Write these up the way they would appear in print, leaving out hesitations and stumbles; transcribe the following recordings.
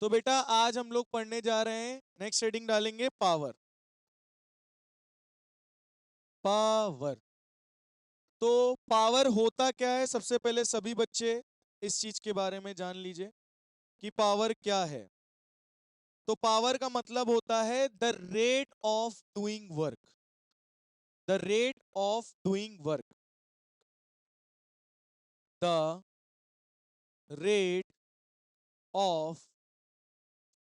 तो बेटा आज हम लोग पढ़ने जा रहे हैं, नेक्स्ट हेडिंग डालेंगे पावर। पावर। तो पावर होता क्या है, सबसे पहले सभी बच्चे इस चीज के बारे में जान लीजिए कि पावर क्या है। तो पावर का मतलब होता है the rate of doing work. The rate of doing work. The rate of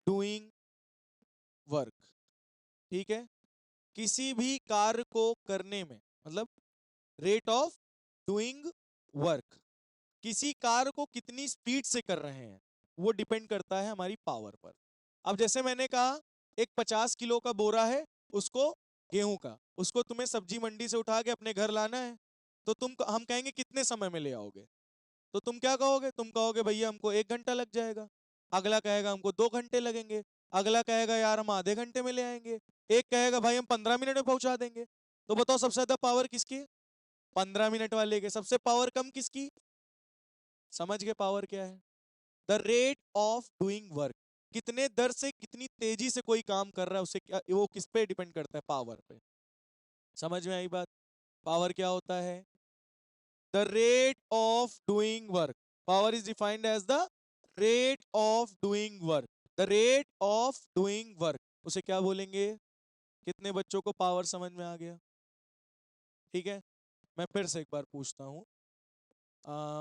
doing work. ठीक है। किसी भी कार्य को करने में, मतलब रेट ऑफ डूइंग वर्क, किसी कार्य को कितनी स्पीड से कर रहे हैं वो डिपेंड करता है हमारी पावर पर। अब जैसे मैंने कहा, एक 50 किलो का बोरा है, उसको गेहूं का, उसको तुम्हें सब्जी मंडी से उठा के अपने घर लाना है। तो हम कहेंगे कितने समय में ले आओगे। तो तुम क्या कहोगे, तुम कहोगे भैया हमको 1 घंटा लग जाएगा। अगला कहेगा हमको 2 घंटे लगेंगे। अगला कहेगा यार हम आधे घंटे में ले आएंगे। एक कहेगा भाई हम 15 मिनट में पहुंचा देंगे। तो बताओ सबसे ज्यादा पावर किसकी है? 15 मिनट वाले के। सबसे पावर कम किसकी? समझ गए पावर क्या है? The rate of doing work. कितने दर से, कितनी तेजी से कोई काम कर रहा है, उसे क्या, वो किस पे डिपेंड करता है? पावर पे। समझ में आई बात? पावर क्या होता है? The rate of doing work. Power is defined as the rate of doing work. The rate of doing work, उसे क्या बोलेंगे? कितने बच्चों को पावर समझ में आ गया? ठीक है। मैं फिर से एक बार पूछता हूं।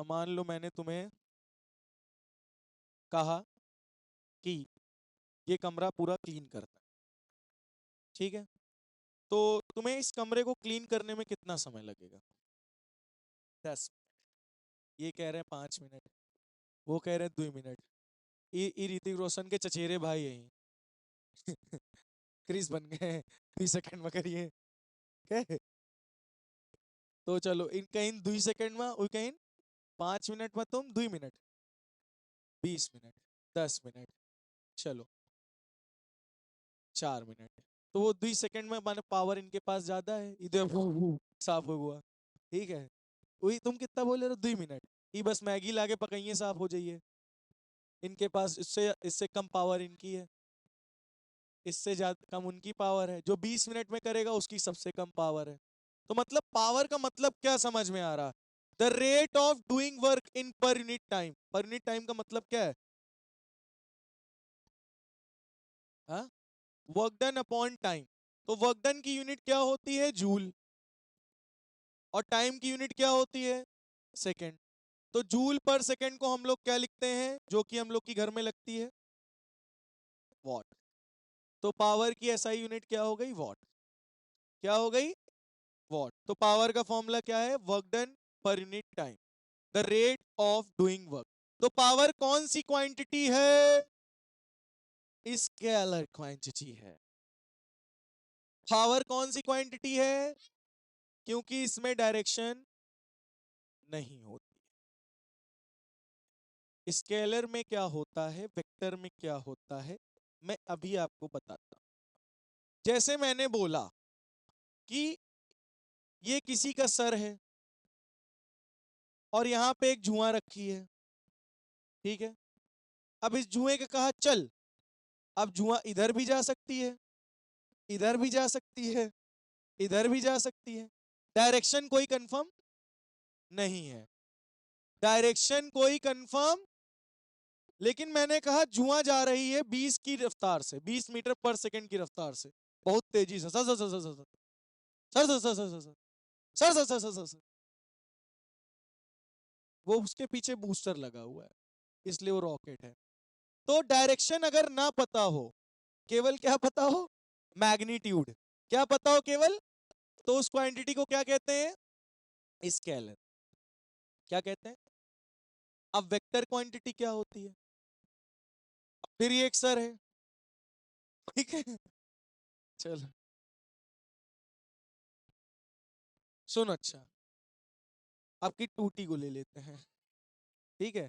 मान लो मैंने तुम्हें कहा कि ये कमरा पूरा क्लीन करना है। ठीक है। तो तुम्हें इस कमरे को क्लीन करने में कितना समय लगेगा? 10 मिनट। ये कह रहे हैं 5 मिनट, वो कह रहे हैं 2 मिनट। ये ऋतिक रोशन के चचेरे भाई यही क्रिस बन गए 2 सेकंड में करिए। क्या? तो चलो इन कहीं 2 सेकंड में और कहीं 5 मिनट में, तुम 2 मिनट, 20 मिनट, 10 मिनट, चलो 4 मिनट। तो वो 2 सेकंड में माने पावर इनके पास ज्यादा है, इधर साफ हो हुआ। ठीक है। वही तुम कितना बोले रहे? 2 मिनट। ये बस मैगी लाके पकाइए साफ हो जाइए। इनके पास इससे इससे कम पावर इनकी है, इससे ज्यादा कम उनकी पावर है। जो 20 मिनट में करेगा उसकी सबसे कम पावर है। तो मतलब पावर का मतलब क्या समझ में आ रहा? The rate of doing work in per unit time. Per unit time का मतलब क्या है? हाँ, वर्क डन अपॉन टाइम। तो वर्क डन की यूनिट क्या होती है? जूल। और टाइम की यूनिट क्या होती है? सेकेंड। तो जूल पर सेकेंड को हम लोग क्या लिखते हैं, जो कि हम लोग की घर में लगती है? वॉट। तो पावर की एसआई यूनिट क्या हो गई? वॉट। क्या हो गई? वॉट। तो पावर का फॉर्मूला क्या है? Work done per unit time, the rate of doing work. तो पावर कौन सी क्वांटिटी है? स्केलर क्वांटिटी है। पावर कौन सी क्वांटिटी है? क्योंकि इसमें डायरेक्शन नहीं होती। स्केलर में क्या होता है, वेक्टर में क्या होता है, मैं अभी आपको बताता हूं। जैसे मैंने बोला कि ये किसी का सर है और यहां पे एक जुआ रखी है। ठीक है। अब इस जुए का कहा चल। अब जुआ इधर भी जा सकती है, इधर भी जा सकती है, इधर भी जा सकती है। डायरेक्शन कोई कंफर्म नहीं है। डायरेक्शन कोई कंफर्म। लेकिन मैंने कहा जुआ जा रही है 20 की रफ्तार से, 20 मीटर पर सेकंड की रफ्तार से, बहुत तेजी से। Sir sir sir sir sir sir sir sir sir sir sir sir sir sir sir. वो उसके पीछे बूस्टर लगा हुआ है, इसलिए वो रॉकेट है। तो डायरेक्शन अगर ना पता हो, केवल क्या पता हो? मैग्नीट्यूड। क्या पता हो केवल? तो उस क्वांटिटी को क्या कहते हैं? स्केलर। क्या कहते हैं? अब वेक्टर क्वांटिटी क्या होती है? फिर ये एक सर है। ठीक है। चलो सुन, अच्छा आपकी टूटी को ले लेते हैं। ठीक है।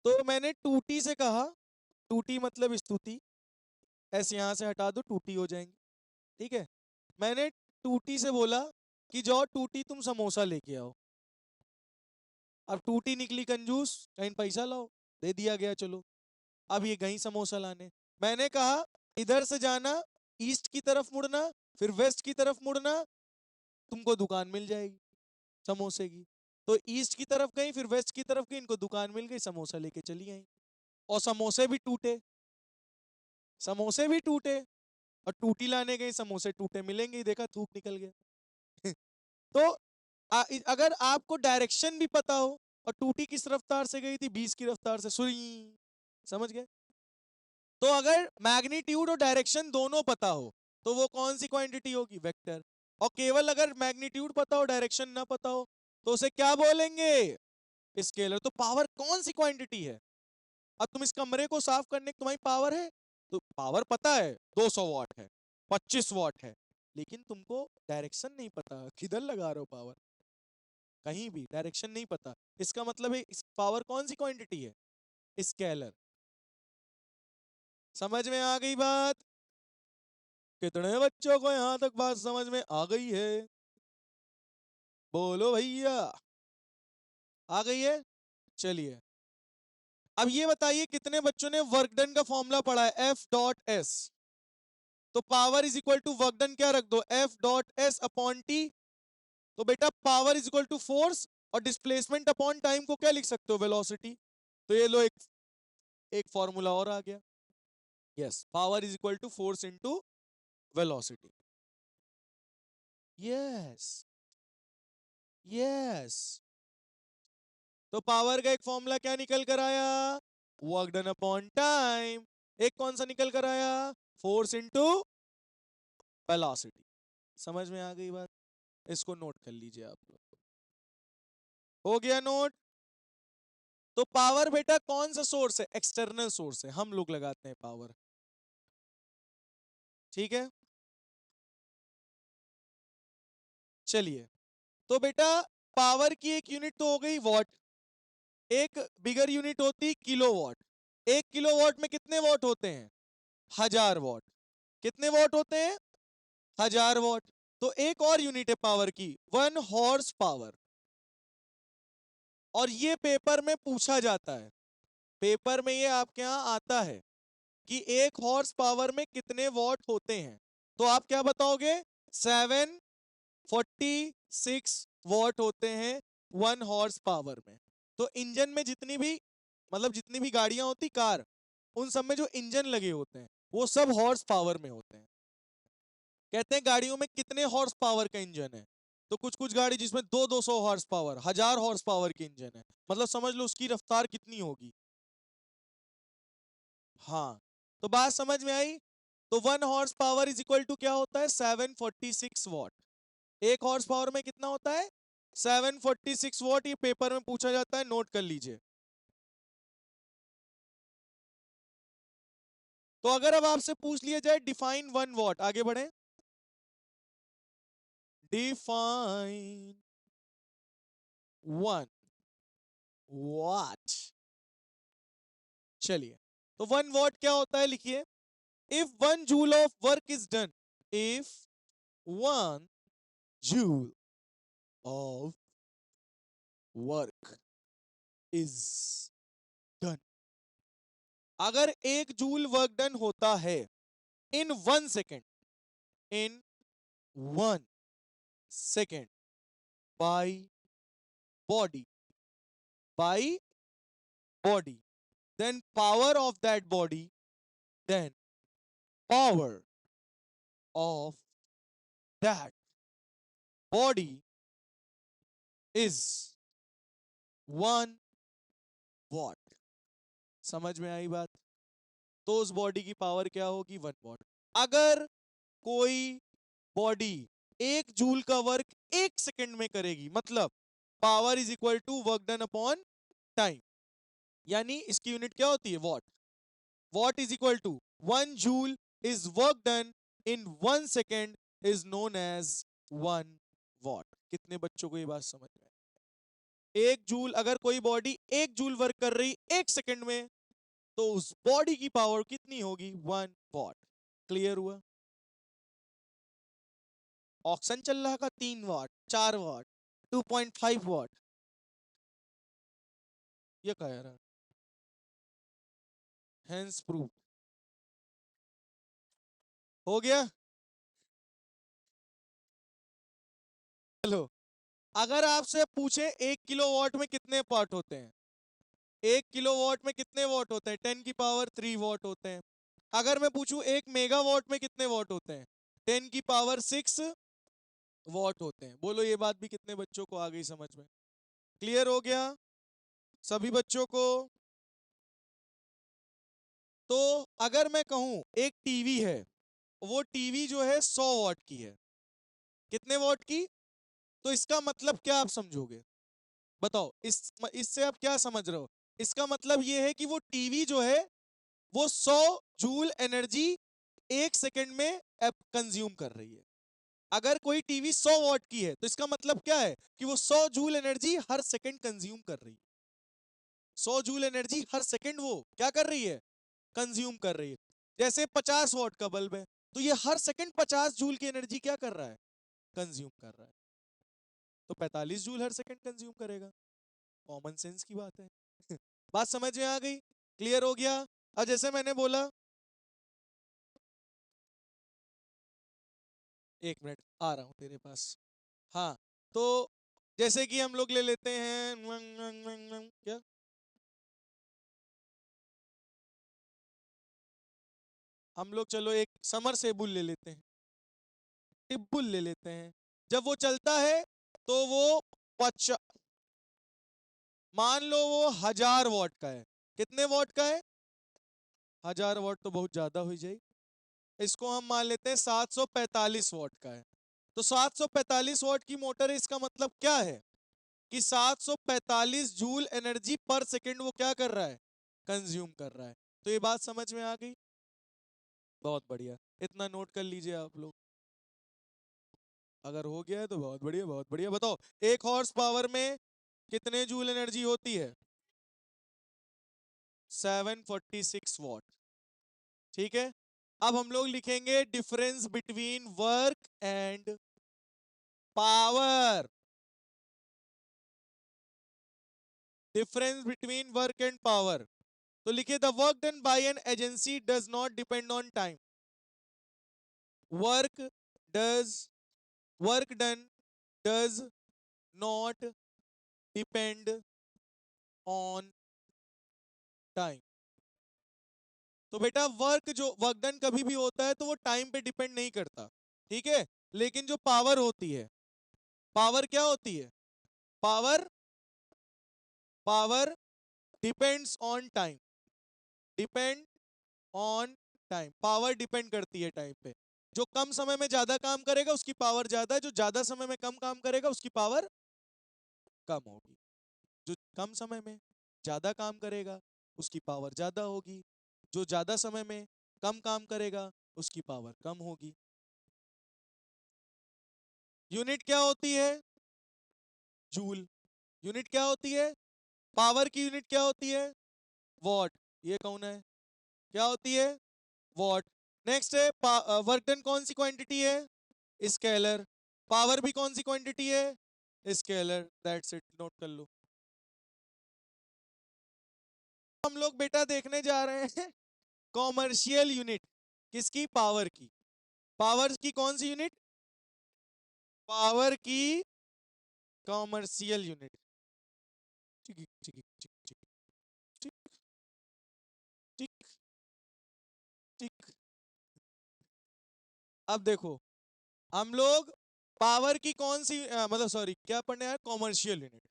तो मैंने टूटी से कहा, टूटी मतलब स्तुति, ऐसे यहां से हटा दो टूटी हो जाएंगी। ठीक है। मैंने टूटी से बोला कि जाओ टूटी तुम समोसा लेके आओ। अब टूटी निकली कंजूस, कहीं पैसा लाओ, दे दिया गया चलो। अब ये गई समोसा लाने, मैंने कहा इधर से जाना, ईस्ट की तरफ मुड़ना, फिर वेस्ट की तरफ मुड़ना, तुमको दुकान मिल जाएगी समोसे की। तो ईस्ट की तरफ गई, फिर वेस्ट की तरफ गई, इनको दुकान मिल गई, समोसा लेके चली आई। और समोसे भी टूटे, समोसे भी टूटे, और टूटी लाने गई, समोसे टूटे मिलेंगे ही, देखा थूक निकल गया। तो अगर आपको डायरेक्शन भी पता हो, और टूटी किस रफ्तार से गई थी, 20 की रफ्तार से, सुई, समझ गए। तो अगर मैग्नीट्यूड और डायरेक्शन दोनों पता हो, तो वो कौन सी क्वांटिटी होगी, वेक्टर। और केवल अगर मैग्नीट्यूड पता हो, डायरेक्शन ना पता हो, तो उसे क्या बोलेंगे, स्केलर। तो पावर कौन सी क्वांटिटी है। अब तुम इस कमरे को साफ करने की तुम्हारी पावर है, तो पावर पता है 200 वॉट है, 25 वॉट है, लेकिन तुमको डायरेक्शन नहीं पता, किधर लगा रहे हो पावर, कहीं भी डायरेक्शन नहीं पता। इसका मतलब है इस पावर कौन सी क्वांटिटी है, स्केलर। समझ में आ गई बात। कितने बच्चों को यहां तक बात समझ में आ गई है, बोलो भैया, आ गई है। चलिए अब ये बताइए कितने बच्चों ने वर्क डन का फॉर्मूला पढ़ा है, एफ डॉट एस। तो power is equal to work done क्या रख दो, F dot S upon T. तो बेटा power is equal to force, और डिस्प्लेसमेंट अपॉन टाइम को क्या लिख सकते हो, वेलोसिटी। तो ये लो एक फॉर्मूला और आ गया। Yes, power is equal to force into velocity. Yes, yes. तो पावर का एक फॉर्मूला क्या निकल कर आया, वर्क डन अपॉन टाइम। एक कौन सा निकल कर आया, फोर्स इनटू वेलोसिटी। समझ में आ गई बात। इसको नोट कर लीजिए आप लोग, हो गया नोट। तो पावर बेटा कौन सा सोर्स है, एक्सटर्नल सोर्स है, हम लोग लगाते हैं पावर, ठीक है। चलिए, तो बेटा पावर की एक यूनिट तो हो गई वॉट, एक बिगर यूनिट होती किलोवाट। एक किलोवाट में कितने वॉट होते हैं, 1000 वॉट। कितने वॉट होते हैं, 1000 वॉट। तो एक और यूनिट है पावर की, 1 हॉर्स पावर। और ये पेपर में पूछा जाता है, पेपर में ये आपके यहां आता है कि एक हॉर्स पावर में कितने वॉट होते हैं। तो आप क्या बताओगे, 746 वॉट होते हैं 1 हॉर्स पावर में। तो इंजन में जितनी भी, मतलब जितनी भी गाड़ियां होती कार, उन सब में जो इंजन लगे होते हैं वो सब हॉर्स पावर में होते हैं। कहते हैं गाड़ियों में कितने हॉर्स पावर का इंजन है, तो कुछ कुछ गाड़ी जिसमें 200 हॉर्स पावर, 1000 हॉर्स पावर की इंजन है, मतलब समझ लो उसकी रफ्तार कितनी होगी। हाँ, तो बात समझ में आई। तो 1 horse power is equal to क्या होता है, 746 वॉट। एक हॉर्स पावर में कितना होता है, 746 वॉट। ये पेपर में पूछा जाता है, नोट कर लीजिए। तो अगर अब आपसे पूछ लिया जाए डिफाइन 1 वॉट, आगे बढ़े, डिफाइन 1 वॉट। चलिए, तो 1 वॉट क्या होता है, लिखिए, if 1 joule of work is done, if 1 joule of work is done. अगर 1 जूल वर्क डन होता है इन 1 second, in 1 second, by body, by body, then power of that body, then power of that body is 1 what. समझ में आई बात। तो उस body की power क्या होगी, 1 वॉट। अगर कोई बॉडी 1 जूल का वर्क 1 सेकेंड में करेगी, मतलब power is equal to work done upon time, यानी इसकी यूनिट क्या होती है, watt. Watt is equal to 1 joule is work done in 1 second is known as 1 watt. कितने बच्चों को ये बात समझ में आई। 1 जूल, अगर कोई बॉडी 1 जूल वर्क कर रही 1 सेकेंड में, तो उस बॉडी की पावर कितनी होगी, 1 वॉट। क्लियर हुआ। ऑक्सन चल रहा का 3 वॉट, 4 वॉट, 2.5 वॉट, ये कह रहा हेंस प्रूव। हो गया। चलो, अगर आपसे पूछे 1 किलोवाट में कितने पार्ट होते हैं, 1 किलोवाट में कितने वॉट होते हैं, 10⁻³ वॉट होते हैं। अगर मैं पूछूं 1 मेगावाट में कितने वॉट होते हैं, 10⁻6 वॉट होते हैं। बोलो ये बात भी कितने बच्चों को आ गई समझ में? क्लियर हो गया सभी बच्चों को? तो अगर मैं कहूं एक टीवी है, वो टीवी जो है 100 वॉट की है, कितने वॉट की? तो इसका मतलब क्या आप समझोगे? बताओ, इससे आप क्या समझ रहे हो? इसका मतलब ये है कि वो टीवी जो है वो 100 जूल एनर्जी 1 सेकंड में कंज्यूम कर रही है। अगर कोई टीवी 100 वॉट की है तो इसका मतलब क्या है कि वो 100 जूल एनर्जी हर सेकंड कंज्यूम कर रही है। 100 जूल एनर्जी हर सेकंड वो क्या कर रही है? कंज्यूम कर रही है। जैसे 50 वॉट का बल्ब है, तो ये हर सेकंड 50 जूल की एनर्जी क्या कर रहा है? कंज्यूम कर रहा है। तो 45 जूल हर सेकंड कंज्यूम करेगा। कॉमन सेंस की बात है। बात समझ में आ गई? क्लियर हो गया? अब जैसे मैंने बोला, 1 मिनट आ रहा हूं तेरे पास। हाँ, तो जैसे कि हम लोग ले लेते हैं क्या, हम लोग चलो एक समर सेबुल ले लेते हैं, टिब्बुल ले लेते हैं। जब वो चलता है तो वो पच मान लो वो 1000 वॉट का है। कितने वॉट का है? 1000 वॉट तो बहुत ज्यादा हो जाए, इसको हम मान लेते हैं 745 वॉट का है। तो 745 वॉट की मोटर है, इसका मतलब क्या है कि 745 जूल एनर्जी पर सेकंड वो क्या कर रहा है? कंज्यूम कर रहा है। तो ये बात समझ में आ गई? बहुत बढ़िया, इतना नोट कर लीजिए आप लोग। अगर हो गया है तो बहुत बढ़िया, बहुत बढ़िया। बताओ, 1 हॉर्स पावर में कितने जूल एनर्जी होती है? 746 वॉट। ठीक है, अब हम लोग लिखेंगे difference between work and power. Difference between work and power, तो लिखिए the work done by an agency does not depend on time. Work does work done does not depend on time. तो बेटा वर्क डन कभी भी होता है तो वो टाइम पे डिपेंड नहीं करता, ठीक है। लेकिन जो पावर होती है, पावर क्या होती है? Power power depends on time, depend on time. Power depend करती है टाइम पे। जो कम समय में ज्यादा काम करेगा उसकी पावर ज्यादा है, जो ज्यादा समय में कम काम करेगा उसकी पावर कम होगी। जो कम समय में ज्यादा काम करेगा उसकी पावर ज्यादा होगी, जो ज्यादा समय में कम काम करेगा उसकी पावर कम होगी। यूनिट क्या होती है? जूल। यूनिट क्या होती है? पावर की यूनिट क्या होती है? वॉट। ये कौन है? क्या होती है? वॉट। नेक्स्ट है वर्क डन, कौन सी क्वांटिटी है? स्केलर। पावर भी कौन सी क्वांटिटी है? स्केलर। दैट्स इट, नोट कर लो। हम लोग बेटा देखने जा रहे हैं कॉमर्शियल यूनिट। किसकी? पावर की। पावर की कौन सी यूनिट? पावर की कॉमर्शियल यूनिट। ठीक ठीक ठीक ठीक ठीक ठीक ठीक। अब देखो, हम लोग पावर की कौन सी मतलब सॉरी क्या पढ़ने आए? Commercial unit.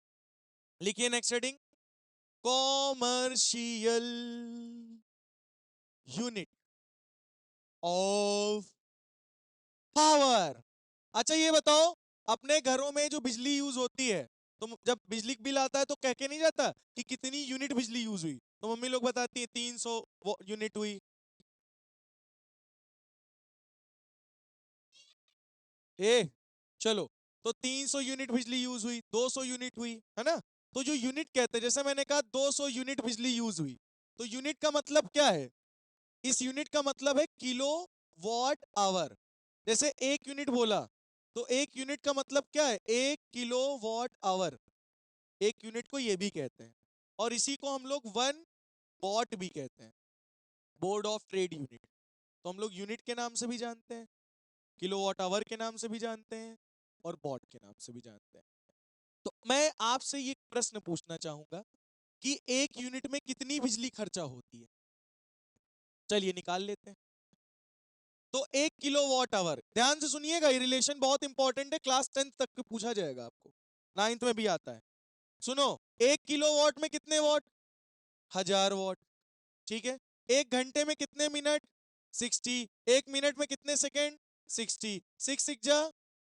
लिखिए next heading, commercial unit of power. अच्छा ये बताओ, अपने घरों में जो बिजली यूज होती है, तो जब बिजली बिल आता है तो कह के नहीं जाता कि कितनी यूनिट बिजली यूज हुई? तो मम्मी लोग बताती है 300 यूनिट हुई। ए चलो, तो 300 यूनिट बिजली यूज हुई, 200 यूनिट हुई, है ना? तो जो यूनिट कहते हैं, जैसे मैंने कहा 200 यूनिट बिजली यूज हुई, तो यूनिट का मतलब क्या है? इस यूनिट का मतलब है किलो वॉट आवर। जैसे 1 यूनिट बोला, तो 1 यूनिट का मतलब क्या है? 1 किलो वॉट आवर। 1 यूनिट को ये भी कहते हैं, और इसी को हम लोग 1 वॉट भी कहते हैं। बोर्ड ऑफ ट्रेड यूनिट, तो हम लोग यूनिट के नाम से भी जानते हैं, किलोवाट आवर के नाम से भी जानते हैं, और वॉट के नाम से भी जानते हैं। तो मैं आपसे ये प्रश्न पूछना चाहूंगा कि एक यूनिट में कितनी बिजली खर्चा होती है? चलिए निकाल लेते हैं। तो 1 किलोवाट आवर, ध्यान से सुनिएगा, ये रिलेशन बहुत इंपॉर्टेंट है, क्लास 10th तक पूछा जाएगा आपको, 9th में भी आता है। सुनो, 1 किलोवाट में कितने वॉट? 1000 वॉट। ठीक है। 1 घंटे में कितने मिनट? 60। 1 मिनट में कितने सेकेंड? 60। 6 6 जा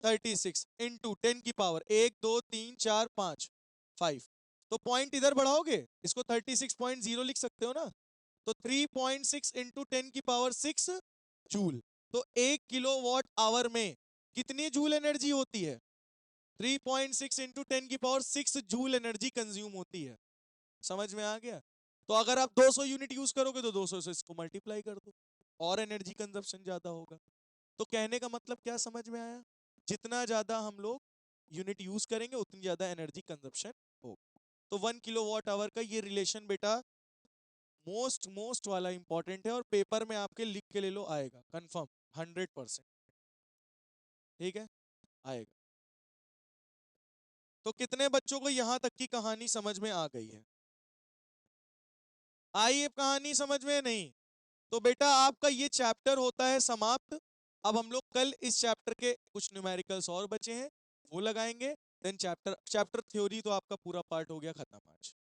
36 इंटू 10 की पावर 1 2 3 4 5 5। तो पॉइंट इधर बढ़ाओगे, इसको 36.0 लिख सकते हो ना, तो 3.6 इंटू 10 की पावर 6 जूल। तो 1 किलोवाट आवर में कितनी जूल एनर्जी होती है? 3.6 इंटू 10 की पावर 6 जूल एनर्जी कंज्यूम होती है। समझ में आ गया? तो अगर आप 200 यूनिट यूज करोगे तो 200 से इसको मल्टीप्लाई कर दो, और एनर्जी कंजप्शन ज्यादा होगा। तो कहने का मतलब क्या समझ में आया? जितना ज्यादा हम लोग यूनिट यूज करेंगे उतनी ज्यादा एनर्जी कंजप्शन हो। तो 1 किलोवाट आवर का ये रिलेशन बेटा मोस्ट मोस्ट वाला इंपॉर्टेंट है, और पेपर में आपके लिख के ले लो, आएगा कंफर्म 100%। ठीक है, आएगा। तो कितने बच्चों को यहां तक की कहानी समझ में आ गई है? आई है कहानी समझ में? नहीं? तो बेटा आपका ये चैप्टर होता है समाप्त। अब हम लोग कल इस चैप्टर के कुछ न्यूमेरिकल्स और बचे हैं, वो लगाएंगे। देन चैप्टर चैप्टर थ्योरी तो आपका पूरा पार्ट हो गया खत्म आज।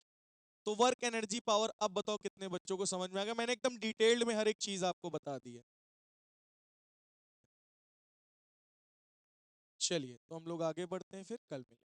तो वर्क एनर्जी पावर, अब बताओ कितने बच्चों को समझ में आ गया? मैंने एकदम डिटेल्ड में हर एक चीज आपको बता दी है। चलिए तो हम लोग आगे बढ़ते हैं, फिर कल मिलेंगे।